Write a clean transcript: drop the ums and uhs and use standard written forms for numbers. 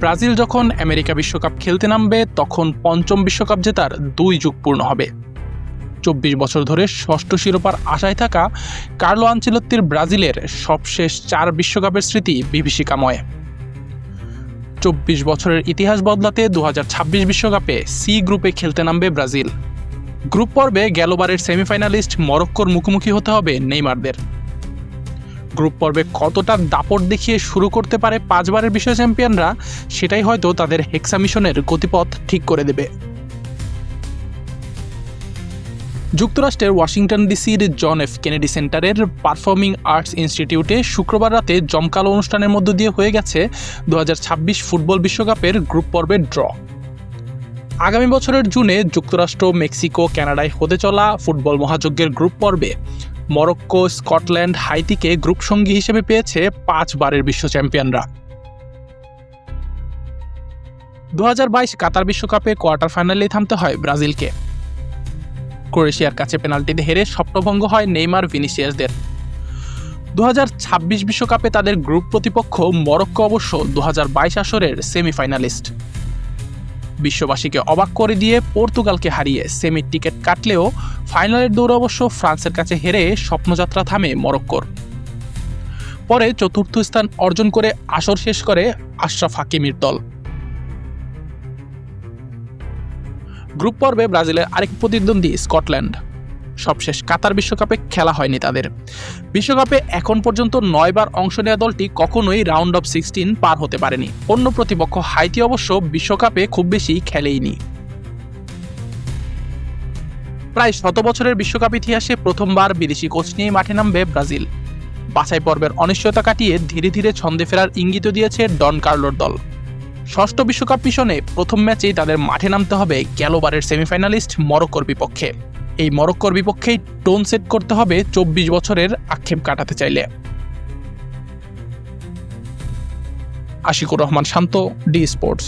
Brazil যখন America বিশ্বকাপ খেলতে নামবে তখন পঞ্চম বিশ্বকাপ জেতার 2 যুগ পূর্ণ হবে। 24 বছর ধরে ষষ্ঠ শিরোপার আশায় থাকা কার্লো আনচেলত্তির ব্রাজিলের সবশেষ 4 বিশ্বকাপের স্মৃতি বিভীষিকাময়। 24 বছরের ইতিহাস বদলাতে 2026 বিশ্বকাপে সি গ্রুপে খেলতে নামবে ব্রাজিল। গ্রুপ পর্বে গেলবারের সেমিফাইনালিস্ট মরক্কোর মুখোমুখি হতে হবে নেইমারদের। গ্রুপ পর্বে কতটা দাপট দেখিয়ে শুরু করতে পারে 5 বারের বিশ্ব চ্যাম্পিয়নরা, সেটাই হয়তো তাদের হেক্সা মিশনের গতিপথ ঠিক করে দেবে। যুক্তরাষ্ট্রের ওয়াশিংটন ডিসির জন এফ কেনেডি সেন্টারের পারফর্মিং আর্টস ইনস্টিটিউটে শুক্রবার রাতে জমকালো অনুষ্ঠানের মধ্য দিয়ে হয়ে গেছে 2026 ফুটবল বিশ্বকাপের গ্রুপ পর্বের ড্র। আগামী বছরের জুনে যুক্তরাষ্ট্র, মেক্সিকো, কানাডায় হতে চলা ফুটবল মহাযজ্ঞের গ্রুপ পর্বে মরক্কো, স্কটল্যান্ড, হাইতিকে গ্রুপ সঙ্গী হিসেবে পেয়েছে 5 বারের বিশ্ব চ্যাম্পিয়নরা। 2022 কাতার বিশ্বকাপে কোয়ার্টার ফাইনালে থামতে হয় ব্রাজিলকে। ক্রোয়েশিয়ার কাছে পেনাল্টিতে হেরে স্বপ্নভঙ্গ হয় নেইমার, ভিনিসিয়াসদের। 2026 বিশ্বকাপে তাদের গ্রুপ প্রতিপক্ষ মরক্কো অবশ্য 2022 আসরের সেমিফাইনালিস্ট। বিশ্ববাসীকে অবাক করে দিয়ে পর্তুগালকে হারিয়ে সেমির টিকিট কাটলেও ফাইনালের দৌড়ে অবশ্য ফ্রান্সের কাছে হেরে স্বপ্নযাত্রা থামে মরক্কোর। পরে চতুর্থ স্থান অর্জন করে আসর শেষ করে আশরাফ হাকিমির দল। গ্রুপ পর্বে ব্রাজিলের আরেক প্রতিদ্বন্দ্বী স্কটল্যান্ড। সবশেষ কাতার বিশ্বকাপে খেলা হয়নি তাদের। বিশ্বকাপে এখন পর্যন্ত 9 বার অংশ নেওয়া দলটি কখনোই রাউন্ড অফ 16 পার হতে পারেনি। অন্য প্রতিপক্ষ হাইতি অবশ্য বিশ্বকাপে খুব বেশি খেলেইনি। প্রায় 100 বছরের বিশ্বকাপ ইতিহাসে প্রথমবার বিদেশি কোচ নিয়ে মাঠে নামবে ব্রাজিল। বাছাই পর্বের অনিশ্চয়তা কাটিয়ে ধীরে ধীরে ছন্দে ফেরার ইঙ্গিত দিয়েছে ডন কার্লোর দল। ষষ্ঠ বিশ্বকাপ মিশনে প্রথম ম্যাচেই তাদের মাঠে নামতে হবে গেলবারের সেমিফাইনালিস্ট মরক্কোর বিপক্ষে। এই মরক্কোর বিপক্ষেই টোন সেট করতে হবে 24 বছরের আক্ষেপ কাটাতে চাইলে। আশিকুর রহমান শান্ত, ডি স্পোর্টস।